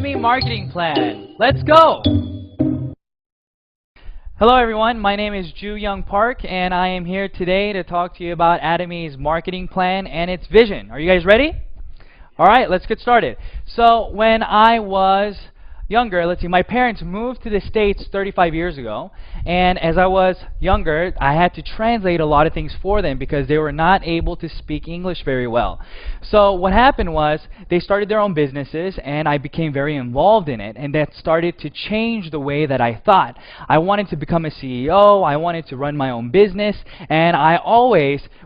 Atomy marketing plan. Let's go! Hello everyone, my name is Ju Young Park and I am here today to talk to you about Atomy's marketing plan and its vision. Are you guys ready? Alright, let's get started. So when I was younger, my parents moved to the States 35 years ago, and as I was younger, I had to translate a lot of things for them because they were not able to speak English very well. So what happened was they started their own businesses and I became very involved in it, and that started to change the way that I thought. I wanted to become a CEO, I wanted to run my own business, and I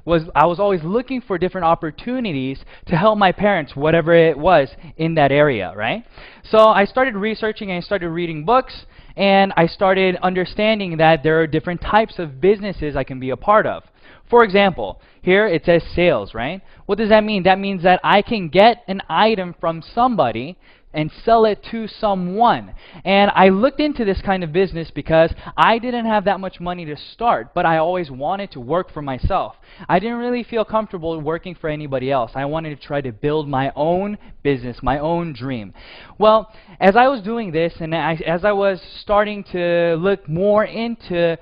was always looking for different opportunities to help my parents, whatever it was in that area, right? So I started researching and I started reading books, and I started understanding that there are different types of businesses I can be a part of. For example, here it says sales, right? What does that mean? That means that I can get an item from somebody and sell it to someone. And I looked into this kind of business because I didn't have that much money to start, but I always wanted to work for myself. I didn't really feel comfortable working for anybody else. I wanted to try to build my own business, my own dream. Well, as I was doing this and as I was starting to look more into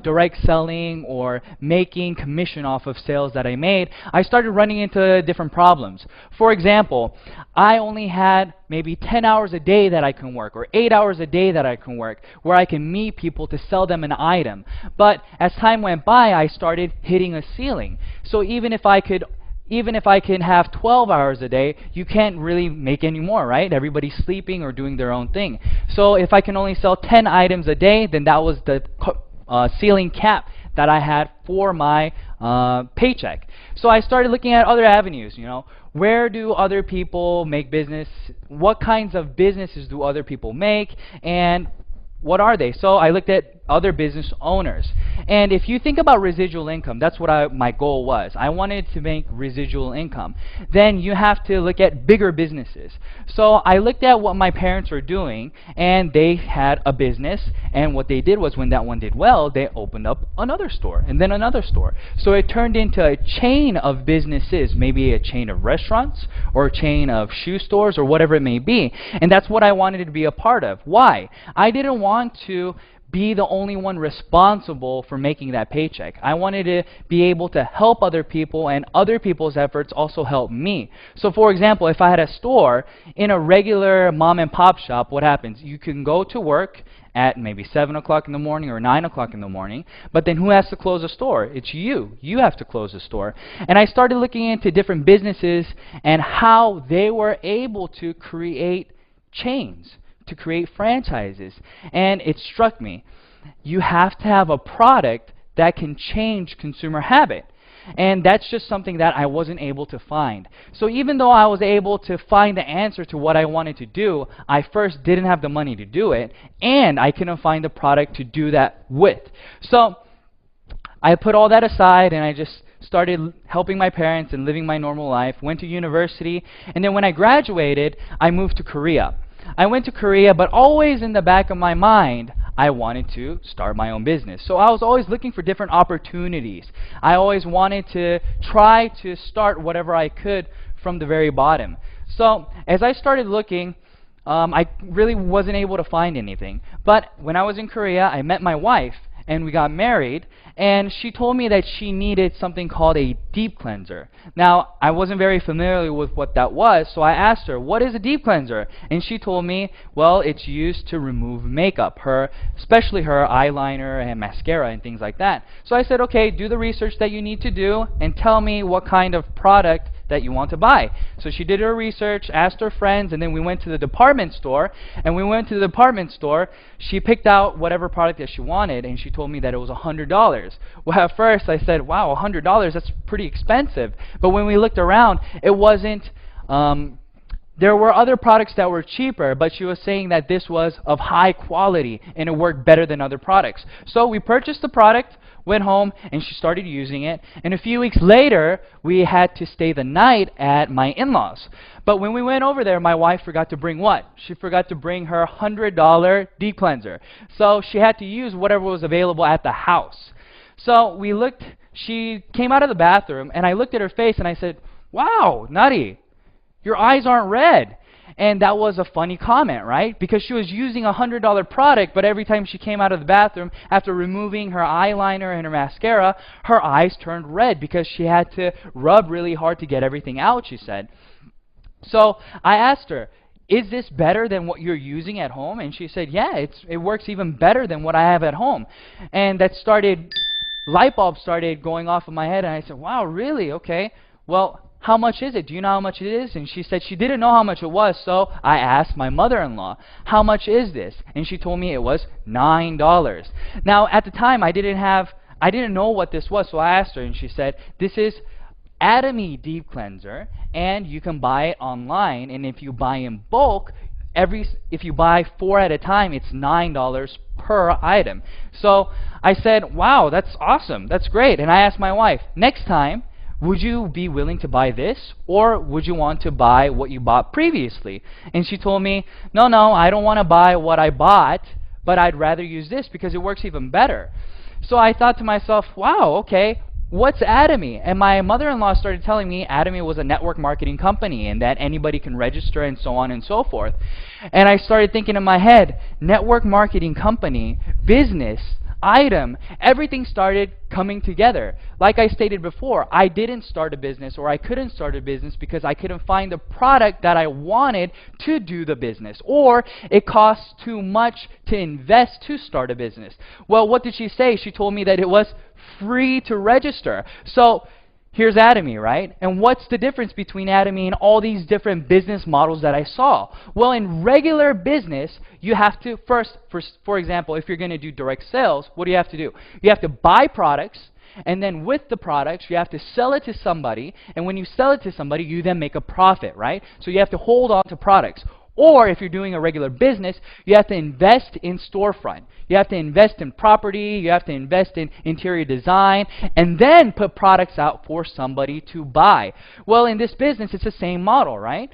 direct selling or making commission off of sales that I made, I started running into different problems. For example, I only had maybe 10 hours a day that I can work, or 8 hours a day that I can work, where I can meet people to sell them an item. But as time went by, I started hitting a ceiling. So even if I can have 12 hours a day, you can't really make any more, right? Everybody's sleeping or doing their own thing. So if I can only sell 10 items a day, then that was the ceiling cap that I had for my paycheck. So I started looking at other avenues, where do other people make business? What kinds of businesses do other people make? And what are they? So I looked at other business owners. And if you think about residual income, that's what my goal was. I wanted to make residual income. Then you have to look at bigger businesses. So I looked at what my parents were doing, and they had a business, and what they did was when that one did well, they opened up another store, and then another store. So it turned into a chain of businesses, maybe a chain of restaurants, or a chain of shoe stores, or whatever it may be. And that's what I wanted to be a part of. Why? I didn't want to be the only one responsible for making that paycheck. I wanted to be able to help other people, and other people's efforts also help me. So for example, if I had a store in a regular mom and pop shop, what happens? You can go to work at maybe 7 o'clock in the morning or 9 o'clock in the morning, but then who has to close the store? It's you. You have to close the store. And I started looking into different businesses and how they were able to create chains, to create franchises. And it struck me, you have to have a product that can change consumer habit. And that's just something that I wasn't able to find. So even though I was able to find the answer to what I wanted to do, I first didn't have the money to do it, and I couldn't find the product to do that with. So I put all that aside and I just started helping my parents and living my normal life, went to university, and then when I graduated, I moved to Korea. I went to Korea, but always in the back of my mind, I wanted to start my own business. So I was always looking for different opportunities. I always wanted to try to start whatever I could from the very bottom. So as I started looking, I really wasn't able to find anything. But when I was in Korea, I met my wife, and we got married, and she told me that she needed something called a deep cleanser. Now, I wasn't very familiar with what that was, so I asked her, what is a deep cleanser? And she told me, well, it's used to remove makeup, especially her eyeliner and mascara and things like that. So I said, okay, do the research that you need to do and tell me what kind of product that you want to buy. So she did her research, asked her friends, and then we went to the department store. And when we went to the department store, she picked out whatever product that she wanted, and she told me that it was $100. Well, at first I said, wow, $100, that's pretty expensive. But when we looked around, it wasn't, there were other products that were cheaper, but she was saying that this was of high quality and it worked better than other products. So we purchased the product, went home, and she started using it. And a few weeks later, we had to stay the night at my in-laws. But when we went over there, my wife forgot to bring what? She forgot to bring her $100 deep cleanser. So she had to use whatever was available at the house. So we looked, she came out of the bathroom, and I looked at her face, and I said, wow, Nutty, your eyes aren't red. And that was a funny comment, right? Because she was using a $100 product, but every time she came out of the bathroom, after removing her eyeliner and her mascara, her eyes turned red because she had to rub really hard to get everything out, she said. So I asked her, is this better than what you're using at home? And she said, yeah, it works even better than what I have at home. And light bulbs started going off in my head, and I said, wow, really? Okay. Well, how much is it? Do you know how much it is? And she said she didn't know how much it was, so I asked my mother-in-law, how much is this? And she told me it was $9. Now, at the time, I didn't know what this was, so I asked her, and she said, this is Atomy Deep Cleanser, and you can buy it online, and if you buy in bulk, if you buy 4 at a time, it's $9 per item. So I said, wow, that's awesome, that's great. And I asked my wife, next time, would you be willing to buy this, or would you want to buy what you bought previously? And she told me, no, I don't want to buy what I bought, but I'd rather use this because it works even better. So I thought to myself, wow, okay, what's Atomy? And my mother-in-law started telling me Atomy was a network marketing company and that anybody can register and so on and so forth. And I started thinking in my head, network marketing company, business, item, everything started coming together. Like I stated before, I didn't start a business, or I couldn't start a business because I couldn't find the product that I wanted to do the business, or it costs too much to invest to start a business. Well, what did she say? She told me that it was free to register. So here's Atomy, right? And what's the difference between Atomy and all these different business models that I saw? Well, in regular business, you have to first, for example, if you're going to do direct sales, what do you have to do? You have to buy products, and then with the products, you have to sell it to somebody, and when you sell it to somebody, you then make a profit, right? So you have to hold on to products. Or if you're doing a regular business, you have to invest in storefront. You have to invest in property, you have to invest in interior design, and then put products out for somebody to buy. Well, in this business, it's the same model, right?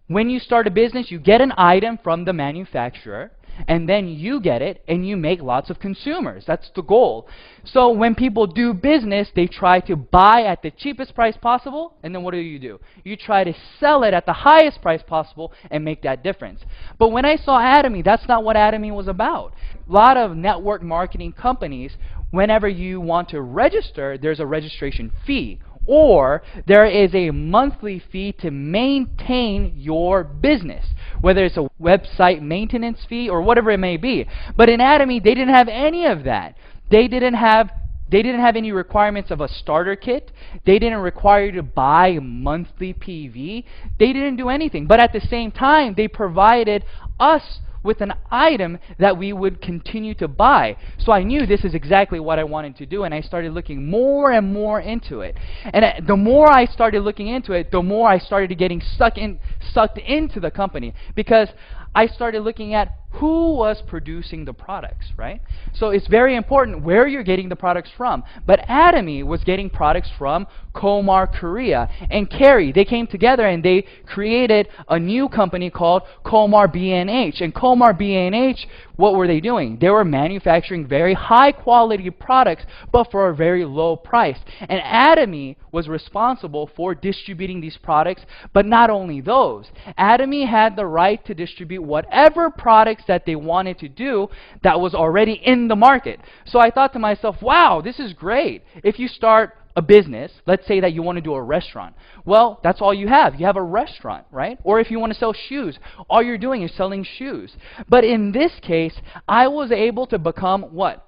When you start a business, you get an item from the manufacturer, and then you get it, and you make lots of consumers. That's the goal. So when people do business, they try to buy at the cheapest price possible, and then what do? You try to sell it at the highest price possible and make that difference. But when I saw Atomy, that's not what Atomy was about. A lot of network marketing companies, whenever you want to register, there's a registration fee, or there is a monthly fee to maintain your business, whether it's a website maintenance fee or whatever it may be. But in Atomy, they didn't have any of that. They didn't have any requirements of a starter kit. They didn't require you to buy monthly PV. They didn't do anything. But at the same time, they provided us with an item that we would continue to buy. So I knew this is exactly what I wanted to do, and I started looking more and more into it. And the more I started looking into it, the more I started getting sucked into the company, because I started looking at who was producing the products, right? So it's very important where you're getting the products from. But Atomy was getting products from Komar, Korea, and Kerry. They came together and they created a new company called Komar B&H. And Komar B&H, what were they doing? They were manufacturing very high quality products, but for a very low price. And Atomy was responsible for distributing these products, but not only those. Atomy had the right to distribute whatever products that they wanted to do that was already in the market. So I thought to myself, wow, this is great. If you start a business, let's say that you want to do a restaurant. Well, that's all you have. You have a restaurant, right? Or if you want to sell shoes, all you're doing is selling shoes. But in this case, I was able to become what?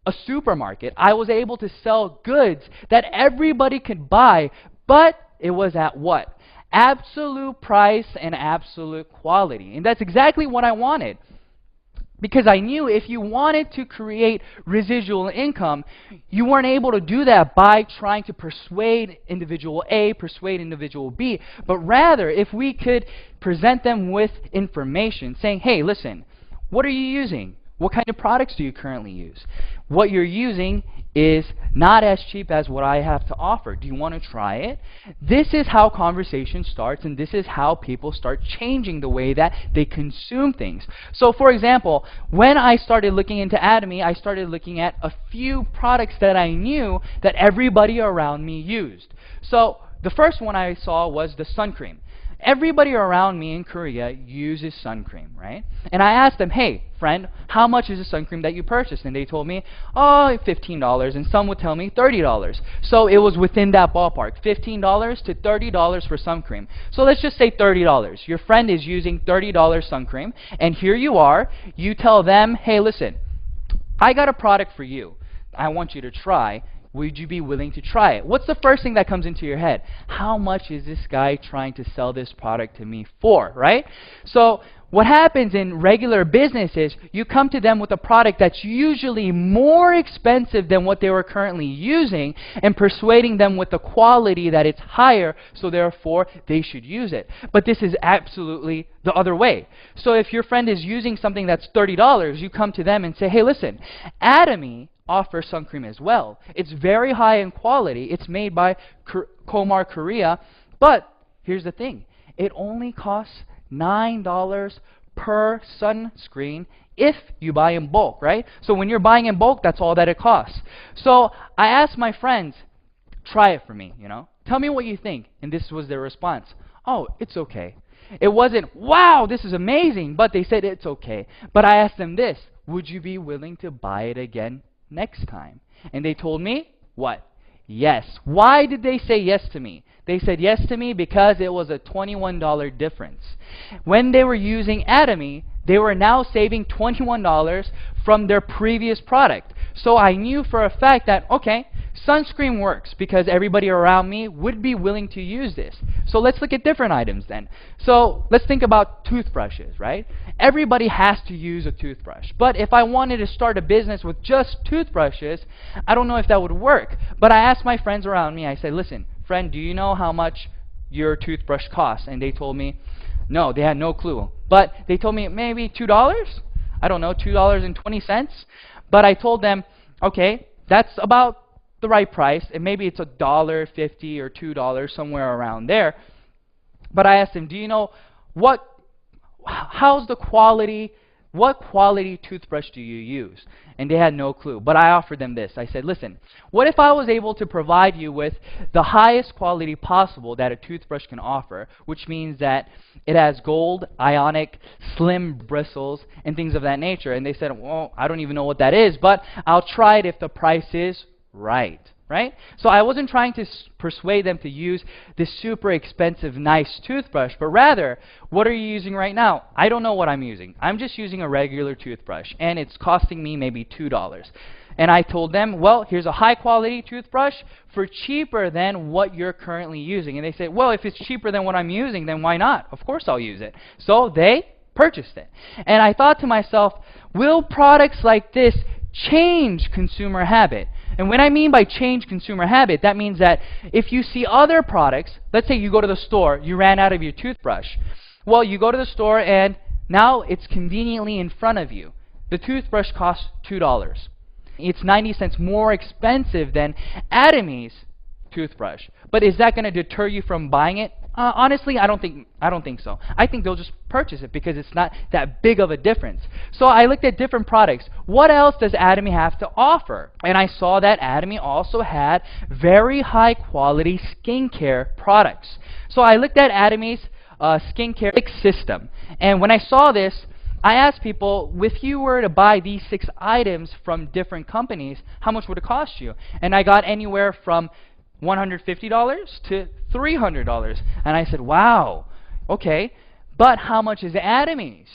A supermarket. I was able to sell goods that everybody could buy, but it was at what? Absolute price and absolute quality. And that's exactly what I wanted. Because I knew if you wanted to create residual income, you weren't able to do that by trying to persuade individual A, persuade individual B, but rather if we could present them with information saying, hey, listen, what are you using? What kind of products do you currently use? What you're using is not as cheap as what I have to offer. Do you want to try it? This is how conversation starts, and this is how people start changing the way that they consume things. So for example, when I started looking into Atomy, I started looking at a few products that I knew that everybody around me used. So the first one I saw was the sun cream. Everybody around me in Korea uses sun cream, right? And I asked them, hey, friend, how much is the sun cream that you purchased? And they told me, oh, $15. And some would tell me $30. So it was within that ballpark, $15 to $30 for sun cream. So let's just say $30. Your friend is using $30 sun cream, and here you are. You tell them, hey, listen, I got a product for you. I want you to try. Would you be willing to try it? What's the first thing that comes into your head? How much is this guy trying to sell this product to me for, right? So what happens in regular business is you come to them with a product that's usually more expensive than what they were currently using and persuading them with the quality that it's higher, so therefore they should use it. But this is absolutely the other way. So if your friend is using something that's $30, you come to them and say, hey, listen, Atomy offers sun cream as well. It's very high in quality. It's made by Komar Korea. But here's the thing. It only costs $9 per sunscreen if you buy in bulk, right? So when you're buying in bulk, that's all that it costs. So I asked my friends, try it for me, Tell me what you think. And this was their response. Oh, it's okay. It wasn't, wow, this is amazing, but they said it's okay. But I asked them this, would you be willing to buy it again next time? And they told me, what? Yes. Why did they say yes to me? They said yes to me because it was a $21 difference. When they were using Atomy, they were now saving $21 from their previous product. So I knew for a fact that, okay, sunscreen works because everybody around me would be willing to use this. So let's look at different items then. So let's think about toothbrushes, right? Everybody has to use a toothbrush. But if I wanted to start a business with just toothbrushes, I don't know if that would work. But I asked my friends around me, I said, listen, friend, do you know how much your toothbrush costs? And they told me, no, they had no clue. But they told me maybe $2? I don't know, $2.20. But I told them, okay, that's about the right price, and maybe it's $1.50 or $2, somewhere around there. But I asked them, do you know how's the quality, what quality toothbrush do you use? And they had no clue. But I offered them this. I said, listen, what if I was able to provide you with the highest quality possible that a toothbrush can offer, which means that it has gold, ionic, slim bristles, and things of that nature? And they said, well, I don't even know what that is, but I'll try it if the price is right. So I wasn't trying to persuade them to use this super expensive, nice toothbrush, but rather, what are you using right now? I don't know what I'm using. I'm just using a regular toothbrush, and it's costing me maybe $2. And I told them, well, here's a high-quality toothbrush for cheaper than what you're currently using. And they said, well, if it's cheaper than what I'm using, then why not? Of course I'll use it. So they purchased it. And I thought to myself, will products like this change consumer habit? And when I mean by change consumer habit, that means that if you see other products, let's say you go to the store, you ran out of your toothbrush. Well, you go to the store and now it's conveniently in front of you. The toothbrush costs $2. It's 90 cents more expensive than Atomy's toothbrush. But is that going to deter you from buying it? Honestly, I don't think so. I think they'll just purchase it because it's not that big of a difference. So I looked at different products. What else does Atomy have to offer? And I saw that Atomy also had very high quality skincare products. So I looked at Atomy's skincare system. And when I saw this, I asked people, if you were to buy these 6 items from different companies, how much would it cost you? And I got anywhere from $150 to $300. And I said, wow, okay, but how much is Atomy's?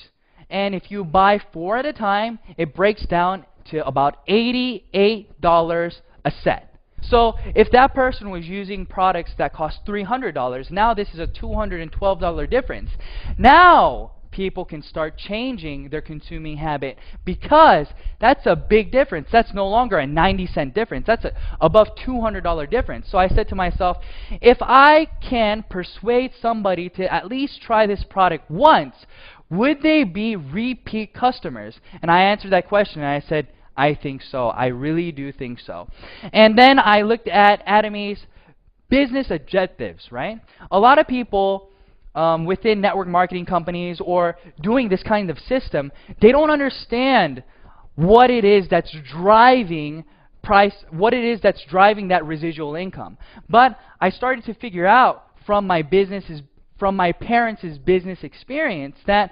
And if you buy 4 at a time, it breaks down to about $88 a set. So if that person was using products that cost $300, now this is a $212 difference. Now people can start changing their consuming habit because that's a big difference. That's no longer a 90-cent difference. That's above $200 difference. So I said to myself, if I can persuade somebody to at least try this product once, would they be repeat customers? And I answered that question and I said, I think so. I really do think so. And then I looked at Atomy's business objectives, right? A lot of people within network marketing companies or doing this kind of system, they don't understand what it is that's driving that residual income. But I started to figure out from my business's from my parents' business experience that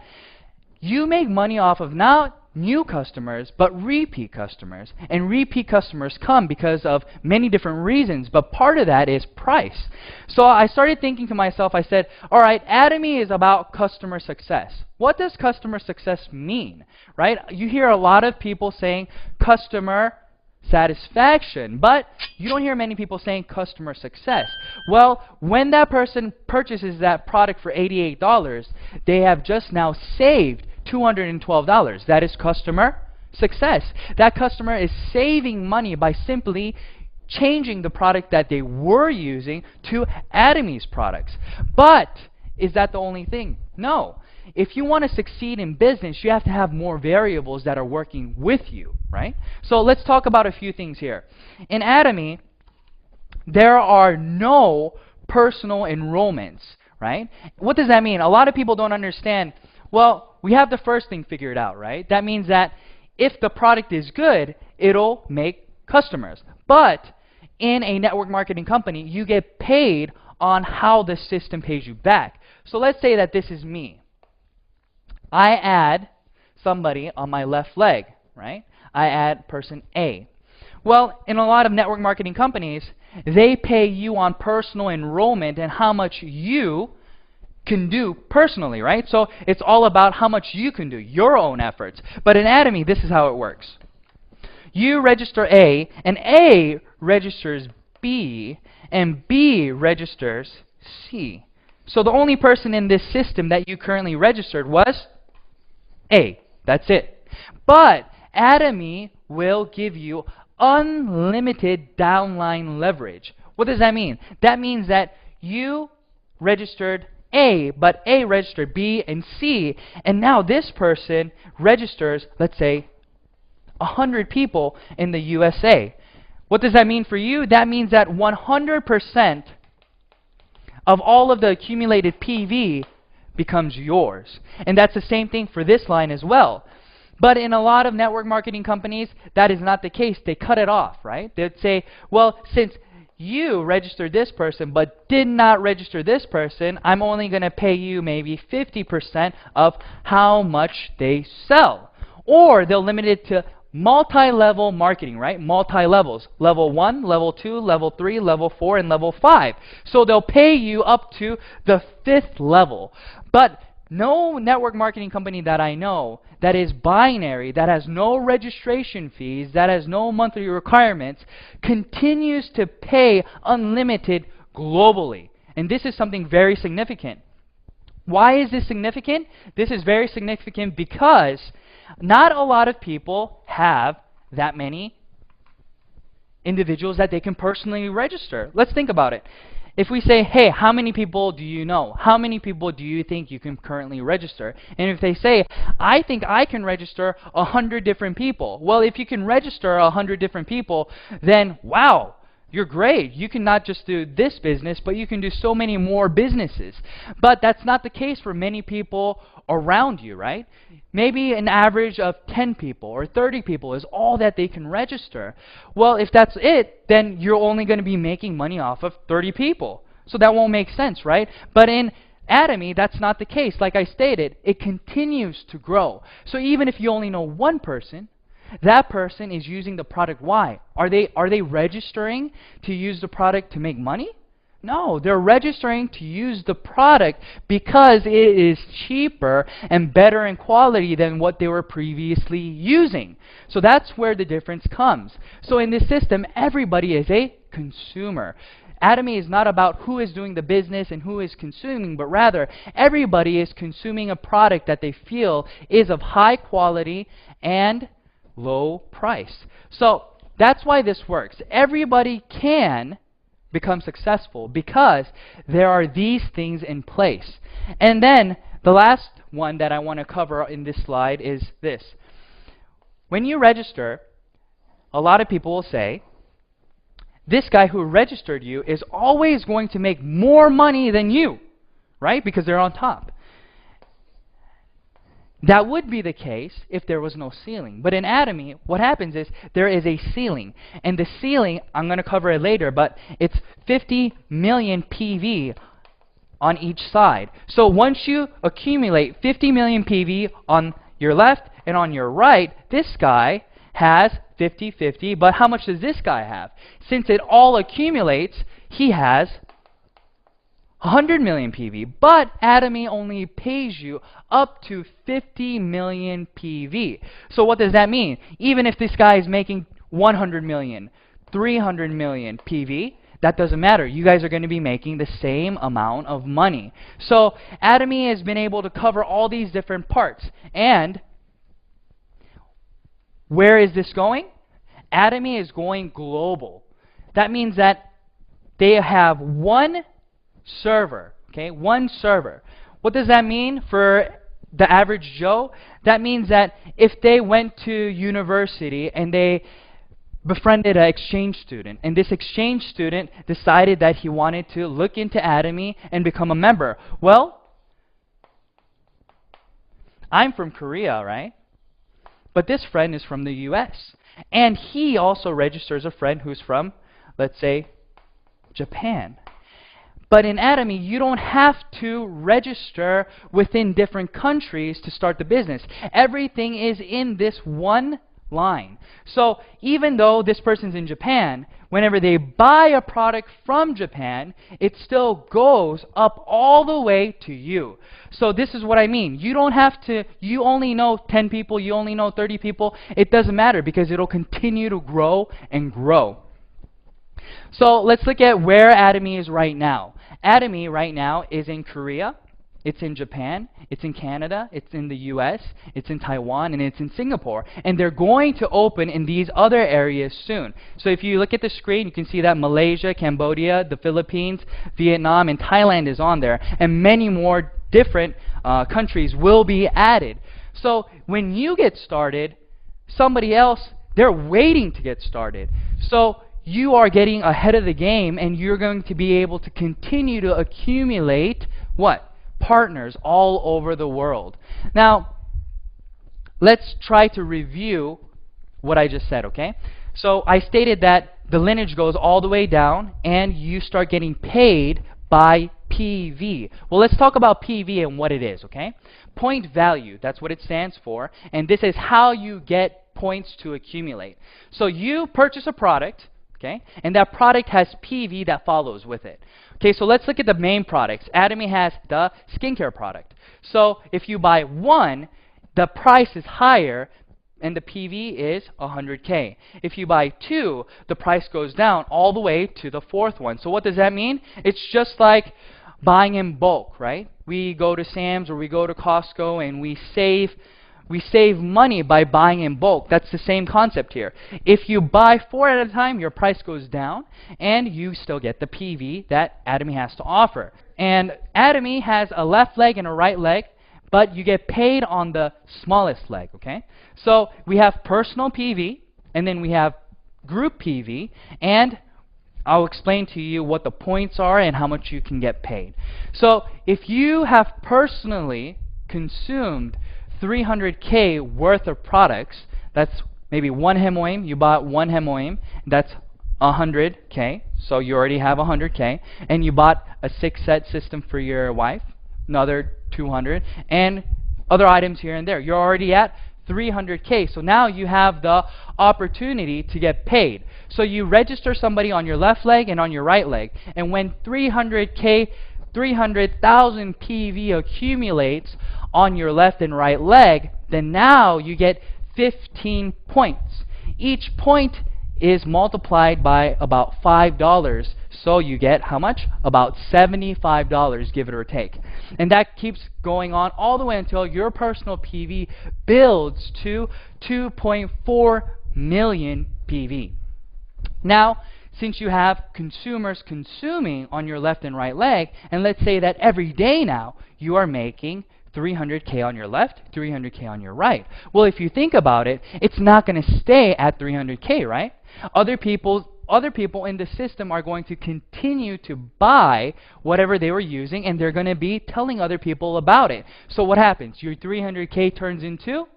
you make money off of not new customers, but repeat customers. And repeat customers come because of many different reasons, but part of that is price. So I started thinking to myself, I said, all right, Atomy is about customer success. What does customer success mean, right? You hear a lot of people saying customer satisfaction, but you don't hear many people saying customer success. Well, when that person purchases that product for $88, they have just now saved $212. That is customer success. That customer is saving money by simply changing the product that they were using to Atomy's products. But is that the only thing? No. If you want to succeed in business, you have to have more variables that are working with you, right? So let's talk about a few things here. In Atomy, there are no personal enrollments, right? What does that mean? A lot of people don't understand. Well, we have the first thing figured out, right? That means that if the product is good, it'll make customers. But in a network marketing company, you get paid on how the system pays you back. So let's say that this is me. I add somebody on my left leg, right? I add person A. Well, in a lot of network marketing companies, they pay you on personal enrollment and how much you can do personally, right? So it's all about how much you can do, your own efforts. But in Atomy, this is how it works. You register A, and A registers B, and B registers C. So the only person in this system that you currently registered was A. That's it. But Atomy will give you unlimited downline leverage. What does that mean? That means that you registered A, but A registered B and C, and now this person registers, let's say, 100 people in the USA. What does that mean for you? That means that 100% of all of the accumulated PV becomes yours. And that's the same thing for this line as well. But in a lot of network marketing companies, that is not the case. They cut it off, right? They'd say, well, since you registered this person but did not register this person, I'm only going to pay you maybe 50% of how much they sell. Or they'll limit it to multi-level marketing, right? Multi-levels. Level 1, Level 2, Level 3, Level 4, and Level 5. So they'll pay you up to the 5th level. But no network marketing company that I know that is binary, that has no registration fees, that has no monthly requirements, continues to pay unlimited globally. And this is something very significant. Why is this significant? This is very significant because not a lot of people have that many individuals that they can personally register. Let's think about it. If we say, hey, how many people do you know? How many people do you think you can currently register? And if they say, I think I can register 100 different people. Well, if you can register 100 different people, then wow, you're great. You can not just do this business, but you can do so many more businesses. But that's not the case for many people around you, right? Maybe an average of 10 people or 30 people is all that they can register. Well, if that's it, then you're only going to be making money off of 30 people. So that won't make sense, right? But in Atomy, that's not the case. Like I stated, it continues to grow. So even if you only know one person, that person is using the product. Why? Are they registering to use the product to make money? No, they're registering to use the product because it is cheaper and better in quality than what they were previously using. So that's where the difference comes. So in this system, everybody is a consumer. Atomy is not about who is doing the business and who is consuming, but rather everybody is consuming a product that they feel is of high quality and low price. So that's why this works. Everybody can become successful because there are these things in place. And then the last one that I want to cover in this slide is this. When you register, a lot of people will say, this guy who registered you is always going to make more money than you, right? Because they're on top. That would be the case if there was no ceiling. But in Atomy, what happens is there is a ceiling. And the ceiling, I'm going to cover it later, but it's 50 million PV on each side. So once you accumulate 50 million PV on your left and on your right, this guy has 50-50, but how much does this guy have? Since it all accumulates, he has 100 million PV, but Atomy only pays you up to 50 million PV. So what does that mean? Even if this guy is making 100 million, 300 million PV, that doesn't matter. You guys are going to be making the same amount of money. So Atomy has been able to cover all these different parts. And where is this going? Atomy is going global. That means that they have one server, okay? One server. What does that mean for the average Joe? That means that if they went to university and they befriended an exchange student, and this exchange student decided that he wanted to look into Atomy and become a member. Well, I'm from Korea, right? But this friend is from the US. And he also registers a friend who's from, let's say, Japan. But in Atomy, you don't have to register within different countries to start the business. Everything is in this one line. So even though this person's in Japan, whenever they buy a product from Japan, it still goes up all the way to you. So this is what I mean. You don't have to, you only know 10 people, you only know 30 people. It doesn't matter because it'll continue to grow and grow. So let's look at where Atomy is right now. Atomy right now is in Korea, it's in Japan, it's in Canada, it's in the US, it's in Taiwan, and it's in Singapore. And they're going to open in these other areas soon. So if you look at the screen, you can see that Malaysia, Cambodia, the Philippines, Vietnam, and Thailand is on there. And many more different countries will be added. So when you get started, somebody else, they're waiting to get started. So you are getting ahead of the game, and you're going to be able to continue to accumulate what? Partners all over the world. Now, let's try to review what I just said, okay? So I stated that the lineage goes all the way down, and you start getting paid by PV. Well, let's talk about PV and what it is, okay? Point value, that's what it stands for, and this is how you get points to accumulate. So you purchase a product, okay, and that product has PV that follows with it. Okay, so let's look at the main products. Atomy has the skincare product. So if you buy one, the price is higher and the PV is 100K. If you buy two, the price goes down all the way to the fourth one. So what does that mean? It's just like buying in bulk, right? We go to Sam's or we go to Costco and we save money by buying in bulk. That's the same concept here. If you buy 4 at a time, your price goes down, and you still get the PV that Atomy has to offer. And Atomy has a left leg and a right leg, but you get paid on the smallest leg, okay? So we have personal PV, and then we have group PV, and I'll explain to you what the points are and how much you can get paid. So if you have personally consumed 300K worth of products, that's maybe one hemoim, you bought one hemoim, that's 100K, so you already have 100K, and you bought a 6-set system for your wife, another 200, and other items here and there. You're already at 300K, so now you have the opportunity to get paid. So you register somebody on your left leg and on your right leg, and when 300K, 300,000 PV accumulates on your left and right leg, then now you get 15 points. Each point is multiplied by about $5, so you get how much? About $75, give it or take. And that keeps going on all the way until your personal PV builds to 2.4 million PV. Now, since you have consumers consuming on your left and right leg, and let's say that every day now you are making 300K on your left, 300K on your right. Well, if you think about it, it's not going to stay at 300K, right? Other people other people in the system are going to continue to buy whatever they were using, and they're going to be telling other people about it. So what happens? Your 300K turns into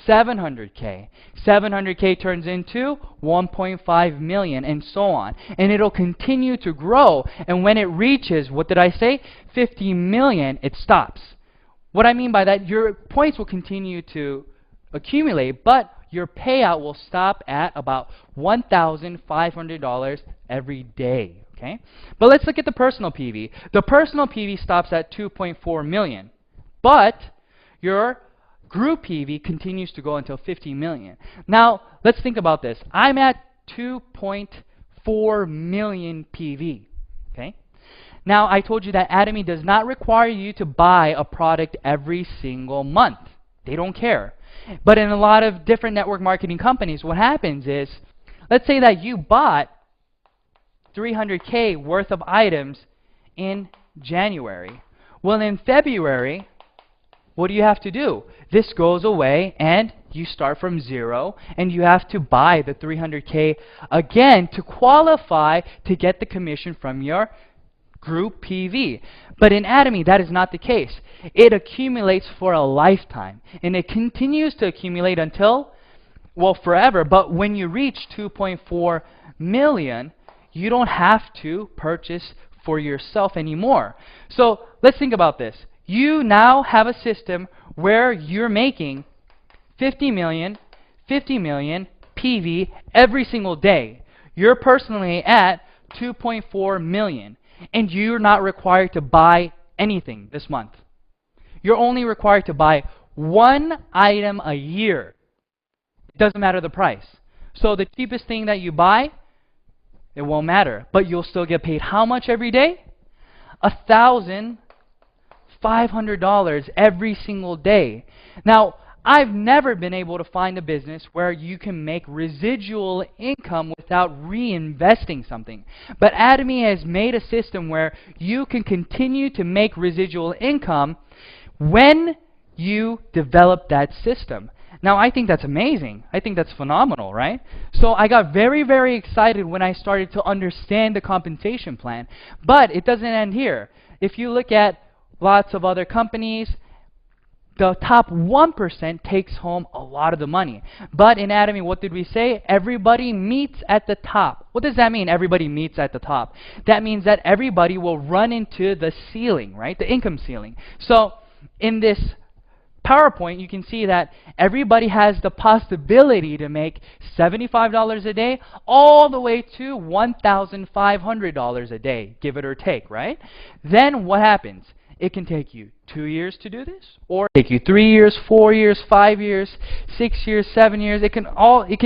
700K. 700K turns into 1.5 million, and so on. And it'll continue to grow. And when it reaches, what did I say? 50 million, it stops. What I mean by that, your points will continue to accumulate, but your payout will stop at about $1,500 every day. Okay? But let's look at the personal PV. The personal PV stops at 2.4 million, but your group PV continues to go until 50 million. Now, let's think about this. I'm at 2.4 million PV. Okay? Now, I told you that Atomy does not require you to buy a product every single month. They don't care. But in a lot of different network marketing companies, what happens is, let's say that you bought 300K worth of items in January. Well, in February, what do you have to do? This goes away, and you start from zero, and you have to buy the 300K again to qualify to get the commission from your group PV. But in Atomy, that is not the case. It accumulates for a lifetime, and it continues to accumulate until, well, forever. But when you reach 2.4 million, you don't have to purchase for yourself anymore. So let's think about this. You now have a system where you're making 50 million PV every single day. You're personally at 2.4 million. And you're not required to buy anything this month. You're only required to buy one item a year. It doesn't matter the price. So the cheapest thing that you buy, it won't matter. But you'll still get paid how much every day? $1,500 every single day. Now, I've never been able to find a business where you can make residual income without reinvesting something. But Atomy has made a system where you can continue to make residual income when you develop that system. Now, I think that's amazing. I think that's phenomenal, right? So I got very, very excited when I started to understand the compensation plan. But it doesn't end here. If you look at lots of other companies, the top 1% takes home a lot of the money. But in Atomy, what did we say? Everybody meets at the top. What does that mean, everybody meets at the top? That means that everybody will run into the ceiling, right? The income ceiling. So in this PowerPoint, you can see that everybody has the possibility to make $75 a day all the way to $1,500 a day, give it or take, right? Then what happens? It can take you 2 years to do this, or take you 3 years, 4 years, 5 years, 6 years, 7 years. It can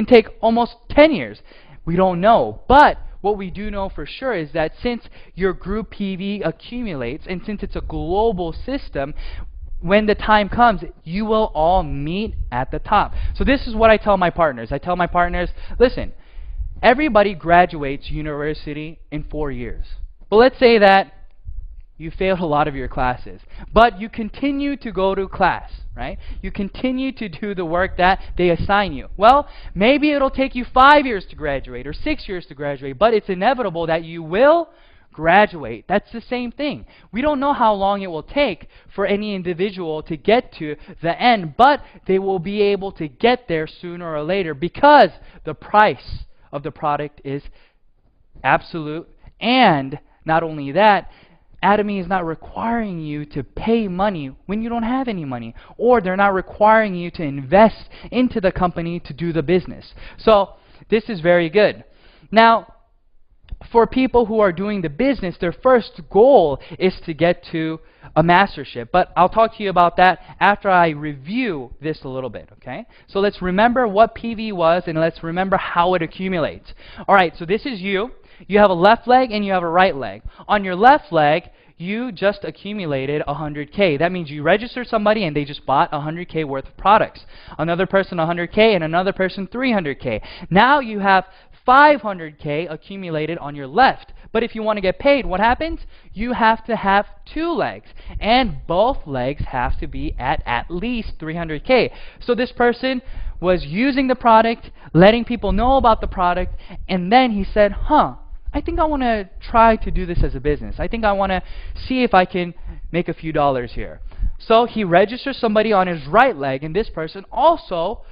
take almost 10 years. We don't know. But what we do know for sure is that since your group PV accumulates, and since it's a global system, when the time comes, you will all meet at the top. So this is what I tell my partners. I tell my partners, listen, everybody graduates university in 4 years. But let's say that you failed a lot of your classes, but you continue to go to class, right? You continue to do the work that they assign you. Well, maybe it'll take you 5 years to graduate or 6 years to graduate, but it's inevitable that you will graduate. That's the same thing. We don't know how long it will take for any individual to get to the end, but they will be able to get there sooner or later because the price of the product is absolute. And not only that, Atomy is not requiring you to pay money when you don't have any money, or they're not requiring you to invest into the company to do the business. So this is very good. Now, for people who are doing the business, their first goal is to get to a mastership. But I'll talk to you about that after I review this a little bit, okay? So let's remember what PV was, and let's remember how it accumulates. All right, so this is you. You have a left leg and you have a right leg. On your left leg, you just accumulated 100K. That means you registered somebody and they just bought 100K worth of products. Another person 100K and another person 300K. Now you have 500K accumulated on your left. But if you want to get paid, what happens? You have to have 2 legs, and both legs have to be at least 300K. So this person was using the product, letting people know about the product, and then he said, I think I want to try to do this as a business. I think I want to see if I can make a few dollars here. So he registers somebody on his right leg, and this person also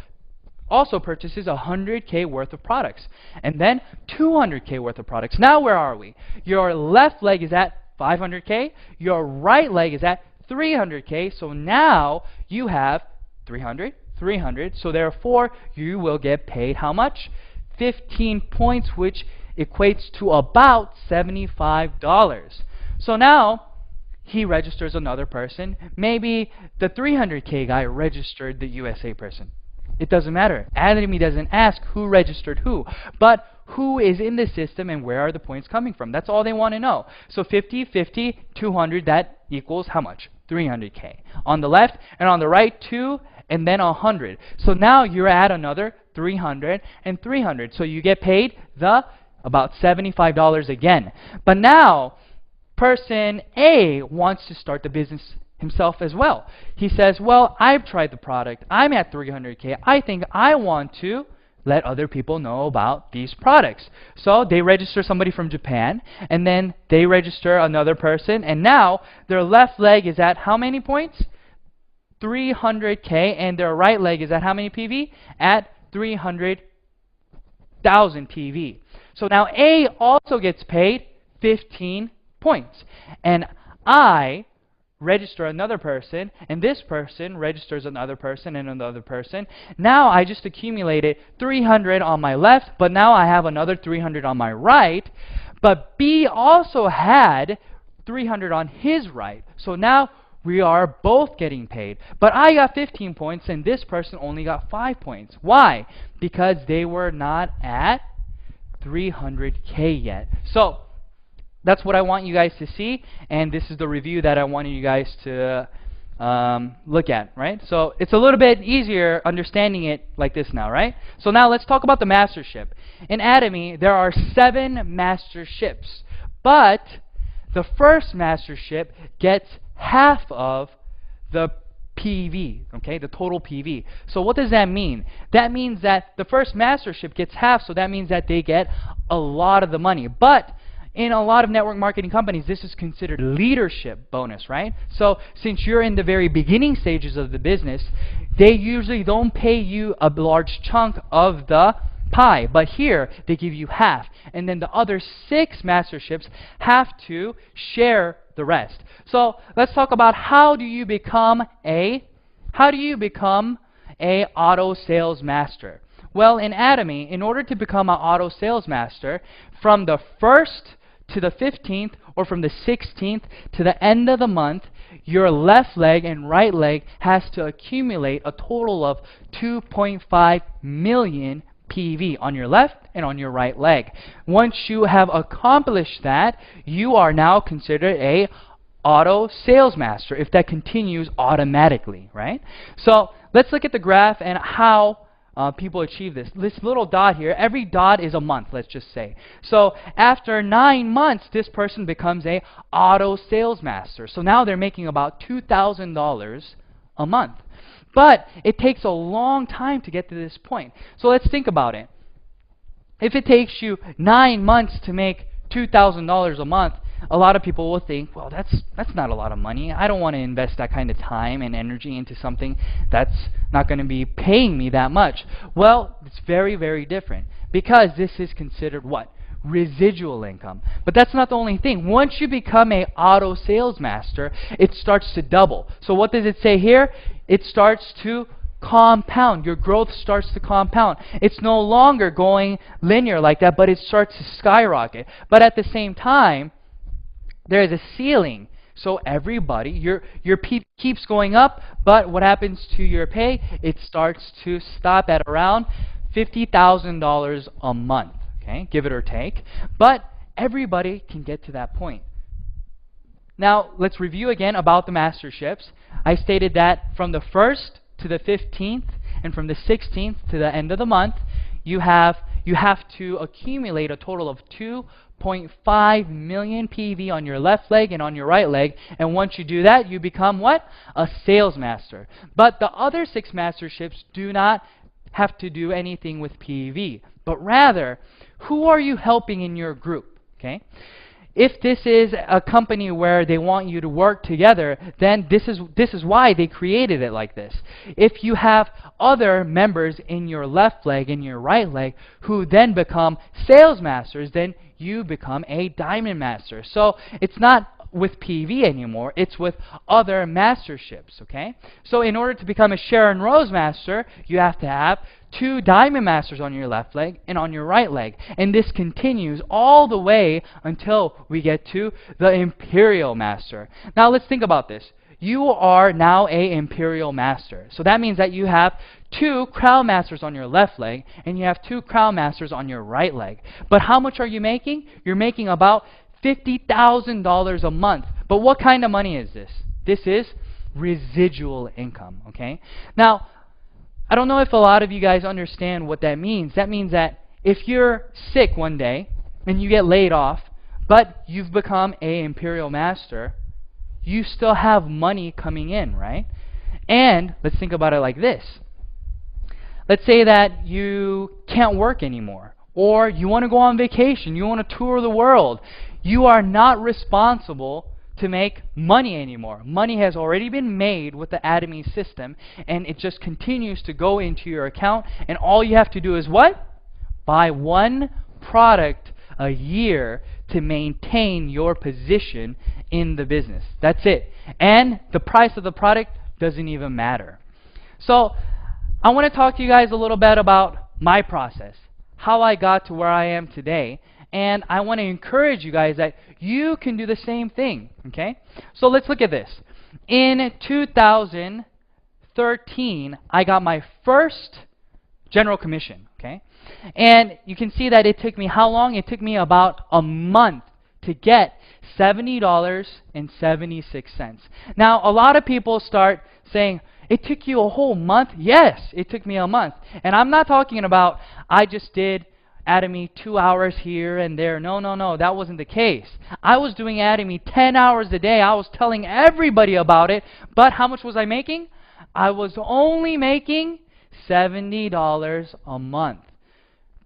purchases 100K worth of products, and then 200K worth of products. Now where are we? Your left leg is at 500K, your right leg is at 300K, so now you have 300, 300, so therefore you will get paid how much? 15 points, which equates to about $75. So now he registers another person. Maybe the 300K guy registered the USA person. It doesn't matter. Atomy doesn't ask who registered who, but who is in the system and where are the points coming from. That's all they want to know. So 50, 50, 200, that equals how much? 300K. On the left and on the right, 2 and then 100. So now you're at another 300 and 300. So you get paid about $75 again. But now person A wants to start the business himself as well. He says, well, I've tried the product. I'm at 300K. I think I want to let other people know about these products. So they register somebody from Japan, and then they register another person, and now their left leg is at how many points? 300K, and their right leg is at how many PV? At 300,000 PV. So now A also gets paid 15 points. And I register another person, and this person registers another person and another person. Now I just accumulated 300 on my left, but now I have another 300 on my right. But B also had 300 on his right. So now we are both getting paid. But I got 15 points, and this person only got 5 points. Why? Because they were not at 300K yet. So that's what I want you guys to see, and this is the review that I wanted you guys to look at, right? So it's a little bit easier understanding it like this now, right? So now let's talk about the mastership. In Atomy, there are 7 masterships, but the first mastership gets half of the PV, okay, the total PV. So what does that mean? That means that the first mastership gets half, so that means that they get a lot of the money. But in a lot of network marketing companies, this is considered leadership bonus, right? So since you're in the very beginning stages of the business, they usually don't pay you a large chunk of the pie, but here they give you half, and then the other 6 masterships have to share the rest. So let's talk about how do you become a auto sales master. Well, in Atomy, in order to become an auto sales master, from the 1st to the 15th, or from the 16th to the end of the month, your left leg and right leg has to accumulate a total of 2.5 million PV on your left and on your right leg. Once you have accomplished that, you are now considered a auto sales master if that continues automatically, right? So let's look at the graph and how people achieve this. This little dot here, every dot is a month, let's just say. So after 9 months, this person becomes a auto sales master. So now they're making about $2,000 a month. But it takes a long time to get to this point. So let's think about it. If it takes you 9 months to make $2,000 a month, a lot of people will think, well, that's not a lot of money. I don't want to invest that kind of time and energy into something that's not going to be paying me that much. Well, it's very, very different, because this is considered what? Residual income. But that's not the only thing. Once you become a auto sales master, it starts to double. So what does it say here? It starts to compound. Your growth starts to compound. It's no longer going linear like that, but it starts to skyrocket. But at the same time, there is a ceiling. So everybody, your pay keeps going up, but what happens to your pay? It starts to stop at around $50,000 a month, okay, give it or take. But everybody can get to that point. Now, let's review again about the masterships. I stated that from the 1st to the 15th and from the 16th to the end of the month, you have to accumulate a total of 1.5 million PV on your left leg and on your right leg. And once you do that, you become what? A sales master. But the other 6 masterships do not have to do anything with PV, but rather, who are you helping in your group? Okay? If this is a company where they want you to work together, then this is why they created it like this. If you have other members in your left leg and your right leg who then become sales masters, then you become a diamond master. So it's not with PV anymore, it's with other masterships, okay? So in order to become a Sharon Rose master, you have to have 2 diamond masters on your left leg and on your right leg. And this continues all the way until we get to the Imperial Master. Now let's think about this. You are now a Imperial Master. So that means that you have 2 Crown Masters on your left leg and you have 2 Crown Masters on your right leg. But how much are you making? You're making about $50,000 a month. But what kind of money is this? This is residual income, okay? Now, I don't know if a lot of you guys understand what that means. That means that if you're sick one day and you get laid off, but you've become a Imperial Master, you still have money coming in, right? And let's think about it like this. Let's say that you can't work anymore, or you want to go on vacation, you want to tour the world. You are not responsible to make money anymore. Money has already been made with the Atomy system, and it just continues to go into your account, and all you have to do is what? Buy 1 product a year to maintain your position in the business. That's it. And the price of the product doesn't even matter. So I want to talk to you guys a little bit about my process, how I got to where I am today. And I want to encourage you guys that you can do the same thing, okay? So let's look at this. In 2013, I got my first general commission, okay? And you can see that it took me how long? It took me about a month to get $70.76. Now, a lot of people start saying, it took you a whole month? Yes, it took me a month. And I'm not talking about I just did Atomy 2 hours here and there. No, that wasn't the case. I was doing Atomy 10 hours a day. I was telling everybody about it. But how much was I making? I was only making $70 a month.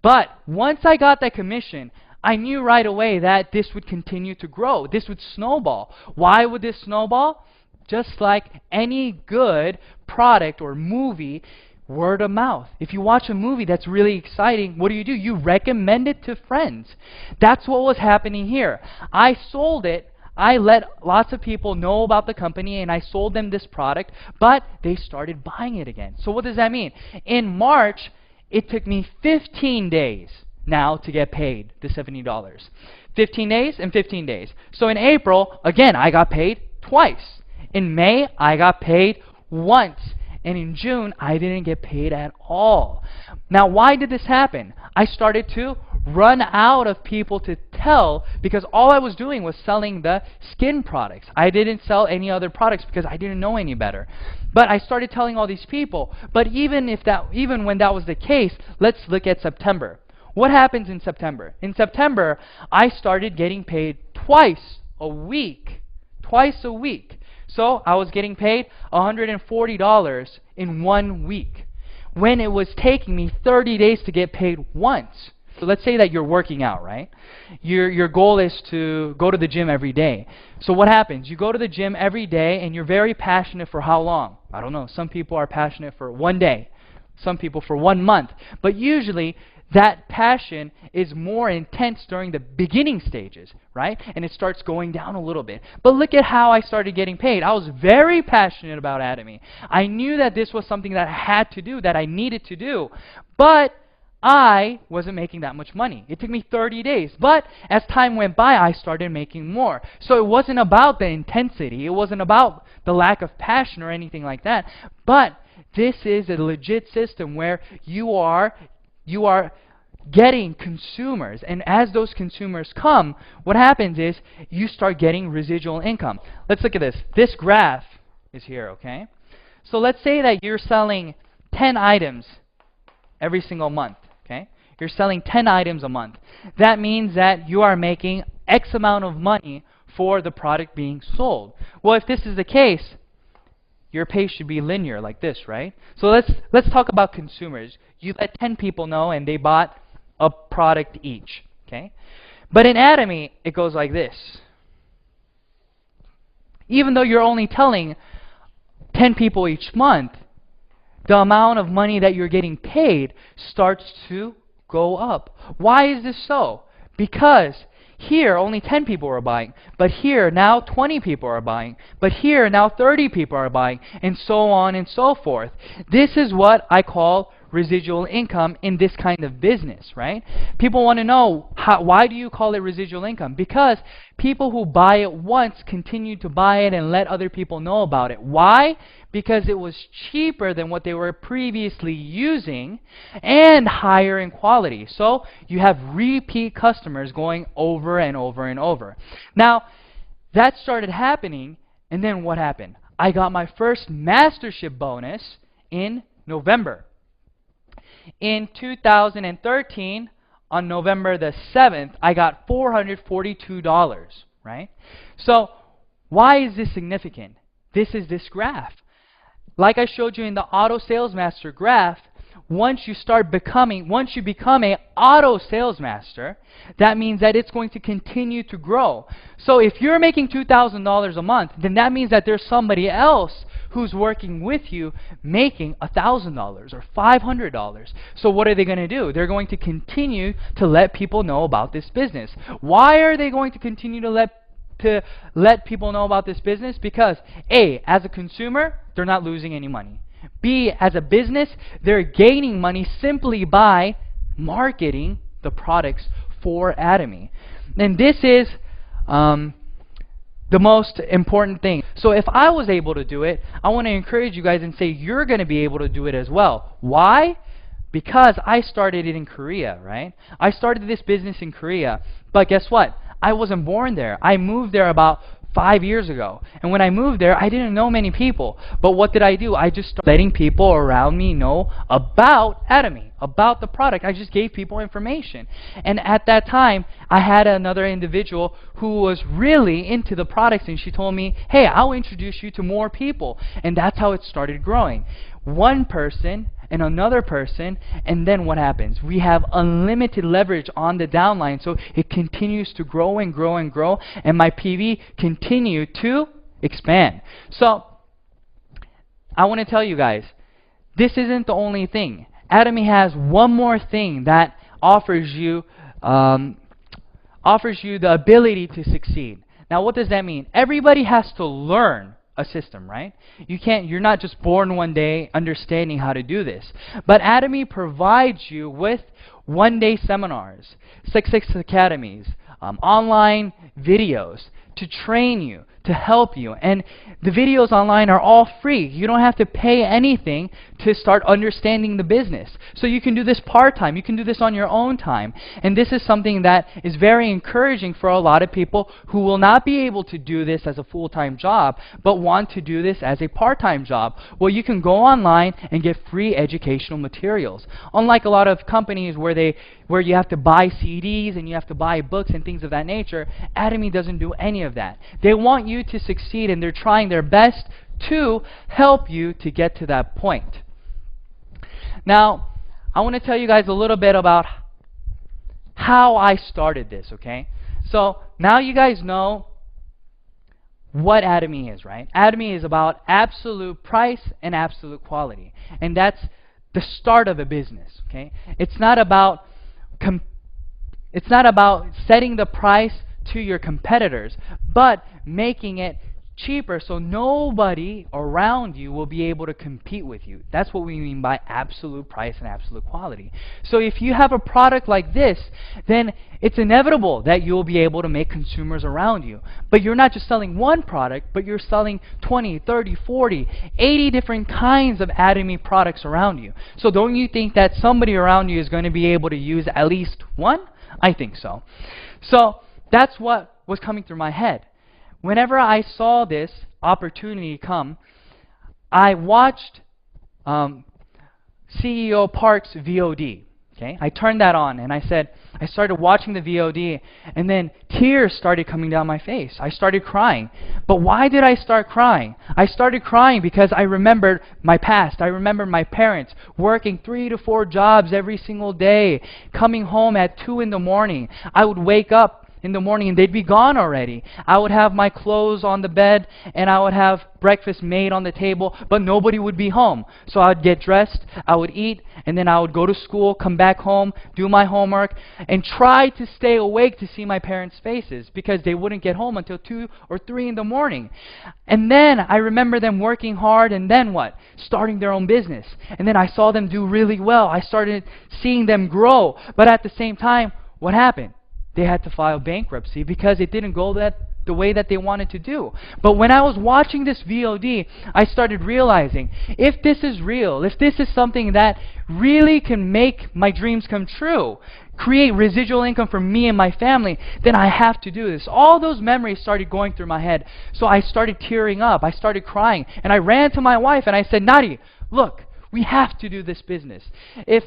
But once I got that commission, I knew right away that this would continue to grow. This would snowball. Why would this snowball? Just like any good product or movie, word of mouth. If you watch a movie that's really exciting, what do? You recommend it to friends. That's what was happening here. I sold it. I let lots of people know about the company and I sold them this product, but they started buying it again. So what does that mean? In March, it took me 15 days now to get paid the $70. 15 days and 15 days. So in April, again, I got paid twice. In May, I got paid once. And in June, I didn't get paid at all. Now, why did this happen? I started to run out of people to tell because all I was doing was selling the skin products. I didn't sell any other products because I didn't know any better. But I started telling all these people. But even when that was the case, let's look at September. What happens in September? In September, I started getting paid twice a week. Twice a week. So I was getting paid $140 in 1 week when it was taking me 30 days to get paid once. So let's say that you're working out, right? Your goal is to go to the gym every day. So what happens? You go to the gym every day and you're very passionate for how long? I don't know. Some people are passionate for 1 day. Some people for 1 month. But usually that passion is more intense during the beginning stages, right? And it starts going down a little bit. But look at how I started getting paid. I was very passionate about Atomy. I knew that this was something that I had to do, that I needed to do. But I wasn't making that much money. It took me 30 days. But as time went by, I started making more. So it wasn't about the intensity. It wasn't about the lack of passion or anything like that. But this is a legit system where you are getting consumers, and as those consumers come, what happens is you start getting residual income. Let's look at this. This graph is here, okay? So let's say that you're selling 10 items every single month, okay? You're selling 10 items a month. That means that you are making X amount of money for the product being sold. Well, if this is the case, your pace should be linear like this, right? So let's talk about consumers. You let 10 people know and they bought a product each, okay? But in Atomy, it goes like this. Even though you're only telling 10 people each month, the amount of money that you're getting paid starts to go up. Why is this so? Because here only 10 people are buying, but here now 20 people are buying, but here now 30 people are buying, and so on and so forth. This is what I call residual income in this kind of business, right? People want to know, why do you call it residual income? Because people who buy it once continue to buy it and let other people know about it. Why? Because it was cheaper than what they were previously using and higher in quality. So you have repeat customers going over and over and over. Now, that started happening, and then what happened? I got my first mastership bonus in November. In 2013, on November the 7th, I got $442, right? So why is this significant? This is this graph. Like I showed you in the auto sales master graph, once you become a auto sales master, that means that it's going to continue to grow. So if you're making $2,000 a month, then that means that there's somebody else who's working with you making $1,000 or $500. So what are they going to do? They're going to continue to let people know about this business. Why are they going to continue to let people know about this business? Because A, as a consumer, they're not losing any money. B, as a business, they're gaining money simply by marketing the products for Atomy. And this is the most important thing. So if I was able to do it, I want to encourage you guys and say you're going to be able to do it as well. Why? Because I started it in Korea, right? I started this business in Korea, but guess what? I wasn't born there. I moved there about 5 years ago. And when I moved there, I didn't know many people. But what did I do? I just started letting people around me know about Atomy, about the product. I just gave people information. And at that time, I had another individual who was really into the products, and she told me, hey, I'll introduce you to more people. And that's how it started growing. One person and another person, and then what happens? We have unlimited leverage on the downline, so it continues to grow and grow and grow, and my PV continue to expand. So I want to tell you guys, this isn't the only thing. Atomy has one more thing that offers you the ability to succeed. Now, what does that mean? Everybody has to learn a system, right? You're not just born one day understanding how to do this. But Atomy provides you with one-day seminars, 6 academies, online videos to train you, to help you. And the videos online are all free. You don't have to pay anything to start understanding the business. So you can do this part-time. You can do this on your own time. And this is something that is very encouraging for a lot of people who will not be able to do this as a full-time job, but want to do this as a part-time job. Well, you can go online and get free educational materials. Unlike a lot of companies where you have to buy CDs and you have to buy books and things of that nature, Atomy doesn't do any of that. They want you to succeed, and they're trying their best to help you to get to that point. Now, I want to tell you guys a little bit about how I started this, okay? So now you guys know what Atomy is, right? Atomy is about absolute price and absolute quality. And that's the start of a business, okay? It's not about setting the price to your competitors, but making it cheaper so nobody around you will be able to compete with you. That's what we mean by absolute price and absolute quality. So if you have a product like this, then it's inevitable that you'll be able to make consumers around you. But you're not just selling one product, but you're selling 20, 30, 40, 80 different kinds of Atomy products around you. So don't you think that somebody around you is going to be able to use at least one? I think so. So that's what was coming through my head. Whenever I saw this opportunity come, I watched CEO Park's VOD. okay? I turned that on, and I started watching the VOD, and then tears started coming down my face. I started crying. But why did I start crying? I started crying because I remembered my past. I remembered my parents working 3 to 4 jobs every single day, coming home at 2 in the morning. I would wake up in the morning and they'd be gone already. I would have my clothes on the bed and I would have breakfast made on the table, but nobody would be home. So I would get dressed, I would eat, and then I would go to school, come back home, do my homework, and try to stay awake to see my parents' faces because they wouldn't get home until 2 or 3 in the morning. And then I remember them working hard, and then what? Starting their own business. And then I saw them do really well. I started seeing them grow. But at the same time, what happened? They had to file bankruptcy because it didn't go the way that they wanted to do. But when I was watching this VOD, I started realizing, if this is real, if this is something that really can make my dreams come true, create residual income for me and my family, then I have to do this. All those memories started going through my head. So I started tearing up. I started crying. And I ran to my wife and I said, Nadi, look, we have to do this business. If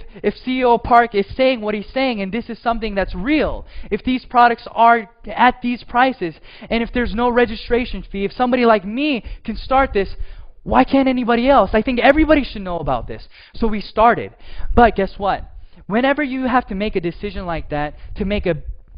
CEO Park is saying what he's saying, and this is something that's real, if these products are at these prices, and if there's no registration fee, if somebody like me can start this, why can't anybody else? I think everybody should know about this. So we started. But guess what? Whenever you have to make a decision like that,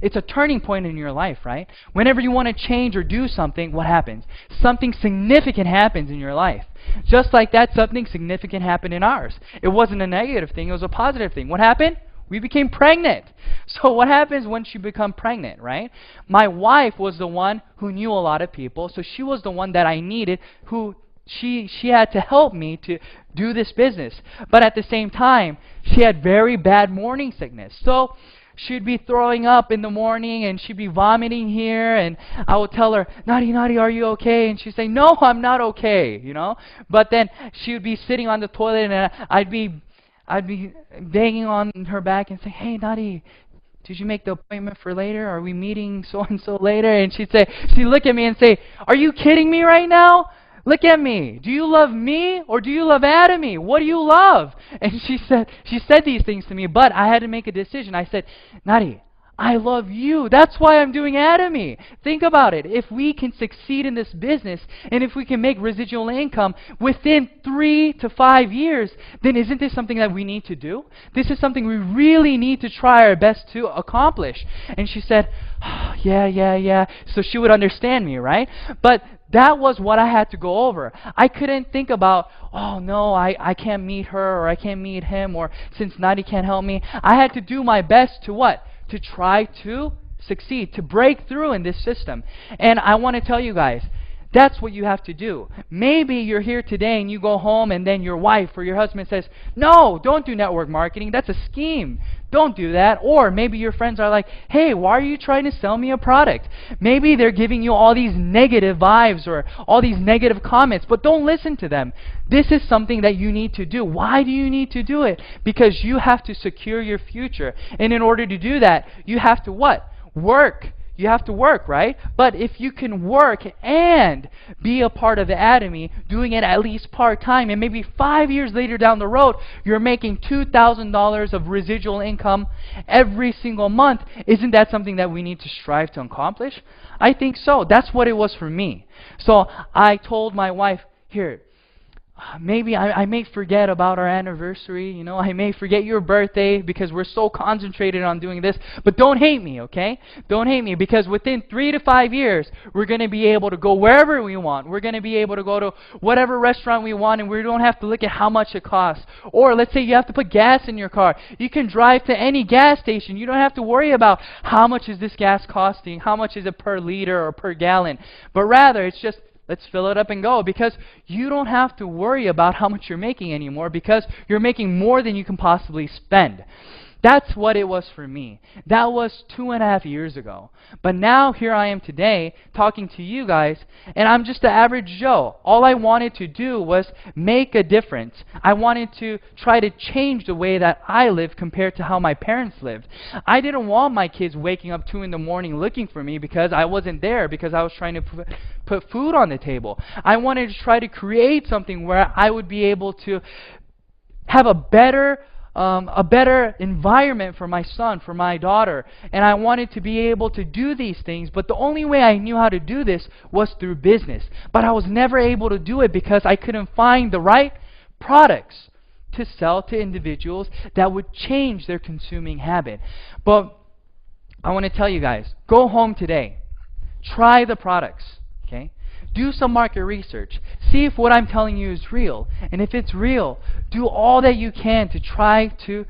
it's a turning point in your life, right? Whenever you want to change or do something, what happens? Something significant happens in your life. Just like that, something significant happened in ours. It wasn't a negative thing, it was a positive thing. What happened? We became pregnant. So what happens once you become pregnant, right? My wife was the one who knew a lot of people, so she was the one that I needed, who she had to help me to do this business. But at the same time, she had very bad morning sickness. So she'd be throwing up in the morning and she'd be vomiting here, and I would tell her, Nadi, are you okay? And she'd say, no, I'm not okay, you know? But then she would be sitting on the toilet and I'd be banging on her back and say, hey, Nadi, did you make the appointment for later? Are we meeting so-and-so later? And she'd look at me and say, are you kidding me right now? Look at me. Do you love me or do you love Atomy? What do you love? And she said these things to me, but I had to make a decision. I said, Nadi, I love you. That's why I'm doing Atomy. Think about it. If we can succeed in this business and if we can make residual income within 3 to 5 years, then isn't this something that we need to do? This is something we really need to try our best to accomplish. And she said, oh, yeah. So she would understand me, right? But that was what I had to go over. I couldn't think about, oh no, I can't meet her or I can't meet him, or since Nadi can't help me. I had to do my best to what? To try to succeed, to break through in this system. And I want to tell you guys, that's what you have to do. Maybe you're here today and you go home and then your wife or your husband says, no, don't do network marketing. That's a scheme. Don't do that. Or maybe your friends are like, hey, why are you trying to sell me a product? Maybe they're giving you all these negative vibes or all these negative comments, but don't listen to them. This is something that you need to do. Why do you need to do it? Because you have to secure your future. And in order to do that, you have to what? Work. You have to work, right? But if you can work and be a part of the Atomy, doing it at least part-time, and maybe 5 years later down the road, you're making $2,000 of residual income every single month, isn't that something that we need to strive to accomplish? I think so. That's what it was for me. So I told my wife, here, maybe I may forget about our anniversary, you know, I may forget your birthday because we're so concentrated on doing this, but don't hate me, okay? Don't hate me, because within 3 to 5 years, we're going to be able to go wherever we want. We're going to be able to go to whatever restaurant we want, and we don't have to look at how much it costs. Or let's say you have to put gas in your car. You can drive to any gas station. You don't have to worry about how much is this gas costing, how much is it per liter or per gallon, but rather it's just, let's fill it up and go, because you don't have to worry about how much you're making anymore, because you're making more than you can possibly spend. That's what it was for me. That was 2.5 years ago. But now here I am today talking to you guys, and I'm just the average Joe. All I wanted to do was make a difference. I wanted to try to change the way that I live compared to how my parents lived. I didn't want my kids waking up 2 in the morning looking for me because I wasn't there, because I was trying to put food on the table. I wanted to try to create something where I would be able to have a better a better environment for my son, for my daughter. And I wanted to be able to do these things, but the only way I knew how to do this was through business. But I was never able to do it because I couldn't find the right products to sell to individuals that would change their consuming habit. But I want to tell you guys, go home today. Try the products, okay? Do some market research. See if what I'm telling you is real. And if it's real, do all that you can to try to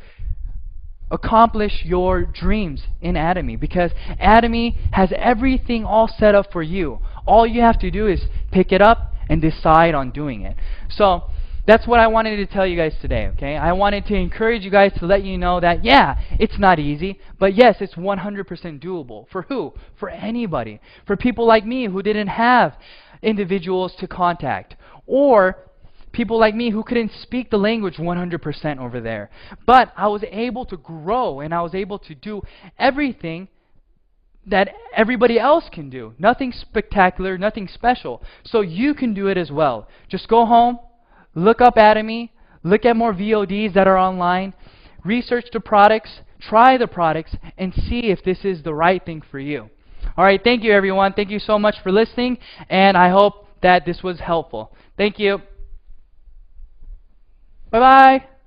accomplish your dreams in Atomy, because Atomy has everything all set up for you. All you have to do is pick it up and decide on doing it. So that's what I wanted to tell you guys today, okay? I wanted to encourage you guys to let you know that, yeah, it's not easy, but yes, it's 100% doable. For who? For anybody. For people like me who didn't have individuals to contact, or people like me who couldn't speak the language 100% over there. But I was able to grow, and I was able to do everything that everybody else can do. Nothing spectacular, nothing special. So you can do it as well. Just go home, look up Atomy, look at more VODs that are online, research the products, try the products, and see if this is the right thing for you. All right, thank you, everyone. Thank you so much for listening, and I hope that this was helpful. Thank you. Bye-bye.